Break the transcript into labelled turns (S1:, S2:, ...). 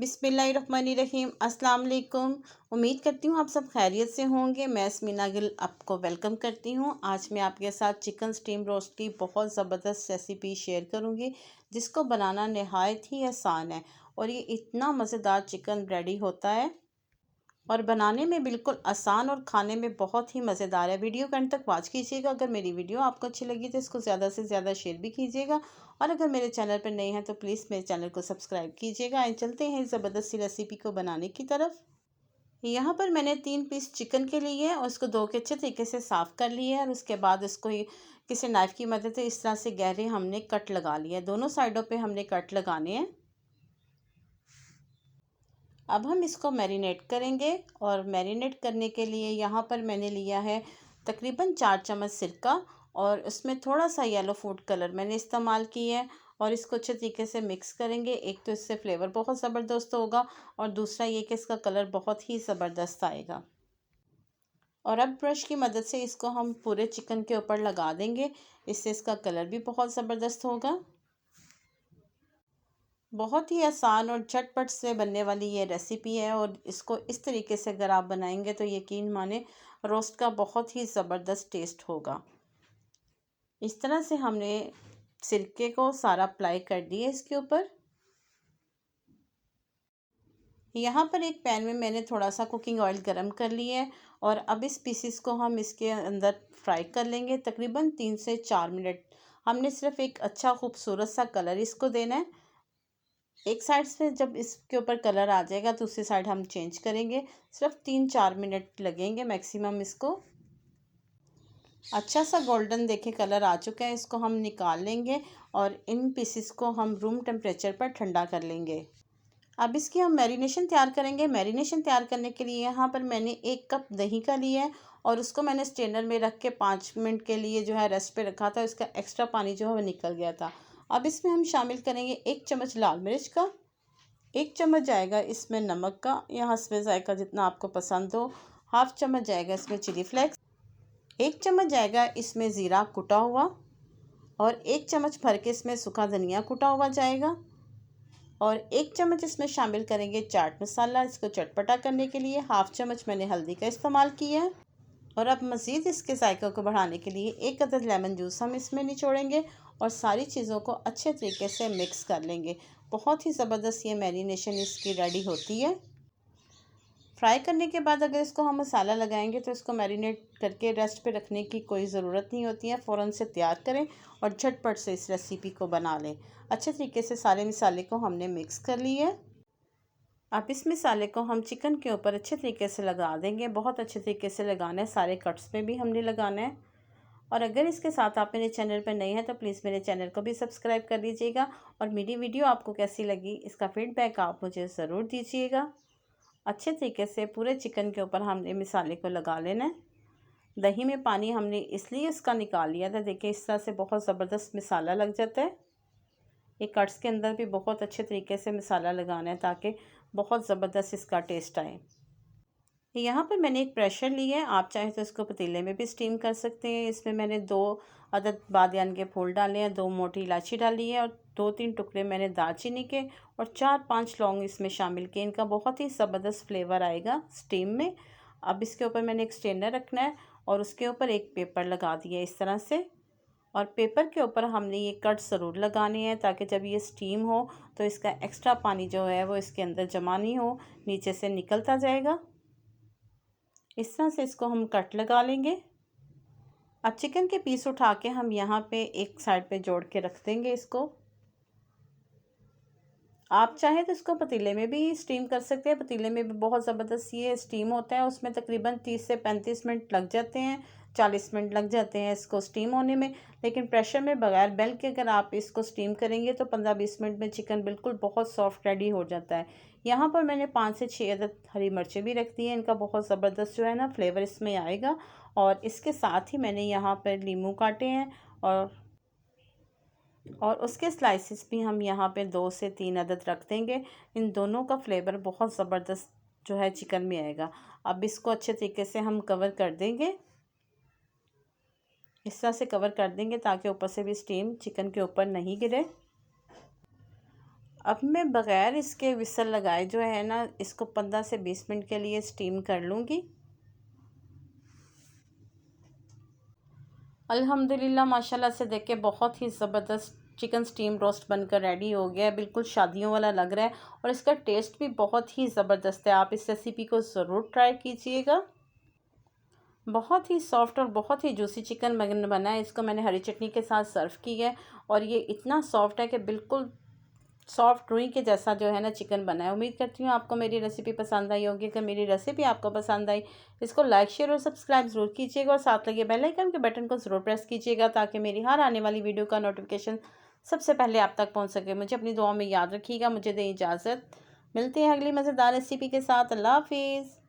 S1: बिस्मिल्लाहिर्रहमानिर्रहीम। अस्सलाम वालेकुम। उम्मीद करती हूँ आप सब खैरियत से होंगे। मैं स्मिना गिल आपको वेलकम करती हूँ। आज मैं आपके साथ चिकन स्टीम रोस्ट की बहुत ज़बरदस्त रेसिपी शेयर करूँगी, जिसको बनाना नहायत ही आसान है और ये इतना मज़ेदार चिकन रेडी होता है और बनाने में बिल्कुल आसान और खाने में बहुत ही मज़ेदार है। वीडियो को अंत तक वॉच कीजिएगा। अगर मेरी वीडियो आपको अच्छी लगी तो इसको ज़्यादा से ज़्यादा शेयर भी कीजिएगा और अगर मेरे चैनल पर नए हैं तो प्लीज़ मेरे चैनल को सब्सक्राइब कीजिएगा। एंड चलते हैं इस ज़बरदस्त सी रेसिपी को बनाने की तरफ। यहाँ पर मैंने 3 पीस चिकन के लिए है और उसको धो के अच्छे तरीके से साफ़ कर लिया है और उसके बाद इसको किसी नाइफ़ की मदद से इस तरह से गहरे हमने कट लगा लिया है। दोनों साइडों पर हमने कट लगाने हैं। अब हम इसको मैरिनेट करेंगे और मैरिनेट करने के लिए यहाँ पर मैंने लिया है तकरीबन 4 चम्मच सिरका और उसमें थोड़ा सा येलो फूड कलर मैंने इस्तेमाल किया है और इसको अच्छे तरीके से मिक्स करेंगे। एक तो इससे फ्लेवर बहुत ज़बरदस्त होगा और दूसरा ये कि इसका कलर बहुत ही ज़बरदस्त आएगा। और अब ब्रश की मदद से इसको हम पूरे चिकन के ऊपर लगा देंगे, इससे इसका कलर भी बहुत ज़बरदस्त होगा। बहुत ही आसान और झटपट से बनने वाली ये रेसिपी है और इसको इस तरीके से अगर आप बनाएंगे तो यकीन माने रोस्ट का बहुत ही ज़बरदस्त टेस्ट होगा। इस तरह से हमने सिरके को सारा अप्लाई कर दिया इसके ऊपर। यहाँ पर एक पैन में मैंने थोड़ा सा कुकिंग ऑयल गरम कर लिया है और अब इस पीसेस को हम इसके अंदर फ्राई कर लेंगे तकरीबन 3 से 4 मिनट। हमने सिर्फ एक अच्छा खूबसूरत सा कलर इसको देना है। एक साइड से जब इसके ऊपर कलर आ जाएगा तो दूसरी साइड हम चेंज करेंगे। सिर्फ 3-4 मिनट लगेंगे मैक्सिमम इसको। अच्छा सा गोल्डन देखे कलर आ चुका है, इसको हम निकाल लेंगे और इन पीसेस को हम रूम टेम्परेचर पर ठंडा कर लेंगे। अब इसकी हम मैरिनेशन तैयार करेंगे। मैरिनेशन तैयार करने के लिए यहाँ पर मैंने 1 कप दही का लिया है और उसको मैंने स्ट्रेनर में रख के 5 मिनट के लिए जो है रेस्ट पे रखा था। इसका एक्स्ट्रा पानी जो है वो निकल गया था। अब इसमें हम शामिल करेंगे 1 चम्मच लाल मिर्च का, 1 चम्मच जाएगा इसमें नमक का या हस्बे जायका जितना आपको पसंद हो, हाफ चम्मच जाएगा इसमें चिली फ्लेक्स, 1 चम्मच जाएगा इसमें ज़ीरा कुटा हुआ और 1 चम्मच भर के इसमें सूखा धनिया कुटा हुआ जाएगा और 1 चम्मच इसमें शामिल करेंगे चाट मसाला। इसको चटपटा करने के लिए हाफ चम्मच मैंने हल्दी का इस्तेमाल किया है और अब मज़ीद इसके जायके को बढ़ाने के लिए 1 अदद लेमन जूस हम इसमें निचोड़ेंगे और सारी चीज़ों को अच्छे तरीके से मिक्स कर लेंगे। बहुत ही ज़बरदस्त ये मैरिनेशन इसकी रेडी होती है। फ्राई करने के बाद अगर इसको हम मसाला लगाएंगे तो इसको मैरिनेट करके रेस्ट पे रखने की कोई ज़रूरत नहीं होती है। फ़ौरन से तैयार करें और झटपट से इस रेसिपी को बना लें। अच्छे तरीके से सारे मसाले को हमने मिक्स कर लिया है। अब इस मसाले को हम चिकन के ऊपर अच्छे तरीके से लगा देंगे। बहुत अच्छे तरीके से लगाना है, सारे कट्स में भी हमने लगाना है। और अगर इसके साथ आप मेरे चैनल पर नए हैं तो प्लीज़ मेरे चैनल को भी सब्सक्राइब कर दीजिएगा और मेरी वीडियो आपको कैसी लगी इसका फ़ीडबैक आप मुझे ज़रूर दीजिएगा। अच्छे तरीके से पूरे चिकन के ऊपर हमने मसाले को लगा लेना है। दही में पानी हमने इसलिए इसका निकाल लिया था, देखिए इस तरह से बहुत ज़बरदस्त मसाला लग जाता है। ये कट्स के अंदर भी बहुत अच्छे तरीके से मसाला लगाना है ताकि बहुत ज़बरदस्त इसका टेस्ट आए। यहाँ पर मैंने एक प्रेशर लिया है, आप चाहें तो इसको पतीले में भी स्टीम कर सकते हैं। इसमें मैंने 2 अदद बादियान के फूल डाले हैं, 2 मोटी इलायची डाली है और 2-3 टुकड़े मैंने दालचीनी के और 4-5 लौंग इसमें शामिल किए। इनका बहुत ही ज़बरदस्त फ्लेवर आएगा स्टीम में। अब इसके ऊपर मैंने एक स्ट्रेनर रखना है और उसके ऊपर एक पेपर लगा दिया इस तरह से और पेपर के ऊपर हमने ये कट ज़रूर लगाने हैं ताकि जब ये स्टीम हो तो इसका एक्स्ट्रा पानी जो है वो इसके अंदर जमा नहीं हो, नीचे से निकलता जाएगा। इस तरह से इसको हम कट लगा लेंगे। अब चिकन के पीस उठा के हम यहाँ पे एक साइड पे जोड़ के रख देंगे इसको। आप चाहें तो इसको पतीले में भी स्टीम कर सकते हैं। पतीले में भी बहुत ज़बरदस्त ये स्टीम होता है, उसमें तकरीबन 30 से 35 मिनट लग जाते हैं, 40 मिनट लग जाते हैं इसको स्टीम होने में। लेकिन प्रेशर में बगैर बेल के अगर आप इसको स्टीम करेंगे तो 15-20 मिनट में चिकन बिल्कुल बहुत सॉफ्ट रेडी हो जाता है। यहाँ पर मैंने 5 से 6 अदद हरी मिर्चें भी रख दी हैं, इनका बहुत ज़बरदस्त जो है ना फ्लेवर इसमें आएगा। और इसके साथ ही मैंने यहाँ पर नींबू काटे हैं और उसके स्लाइसिस भी हम यहाँ पे 2 से 3 अदद रख देंगे। इन दोनों का फ्लेवर बहुत ज़बरदस्त जो है चिकन में आएगा। अब इसको अच्छे तरीके से हम कवर कर देंगे, इस तरह से कवर कर देंगे ताकि ऊपर से भी स्टीम चिकन के ऊपर नहीं गिरे। अब मैं बग़ैर इसके विसल लगाए जो है ना इसको 15 से 20 मिनट के लिए स्टीम कर लूँगी। अल्हम्दुलिल्लाह माशाल्लाह से देख के बहुत ही ज़बरदस्त चिकन स्टीम रोस्ट बनकर रेडी हो गया है। बिल्कुल शादियों वाला लग रहा है और इसका टेस्ट भी बहुत ही ज़बरदस्त है। आप इस रेसिपी को ज़रूर ट्राई कीजिएगा। बहुत ही सॉफ्ट और बहुत ही जूसी चिकन बना है। इसको मैंने हरी चटनी के साथ सर्व किया है और ये इतना सॉफ्ट है कि बिल्कुल सॉफ्ट रुई के जैसा जो है ना चिकन बना है। उम्मीद करती हूँ आपको मेरी रेसिपी पसंद आई होगी। अगर मेरी रेसिपी आपको पसंद आई इसको लाइक शेयर और सब्सक्राइब ज़रूर कीजिएगा और साथ लगे बेल आइकन के बटन को ज़रूर प्रेस कीजिएगा ताकि मेरी हर आने वाली वीडियो का नोटिफिकेशन सबसे पहले आप तक पहुँच सके। मुझे अपनी दुआ में याद रखिएगा। मुझे दें इजाज़त। मिलते हैं अगली मज़ेदार रेसिपी के साथ। अल्लाह हाफिज़।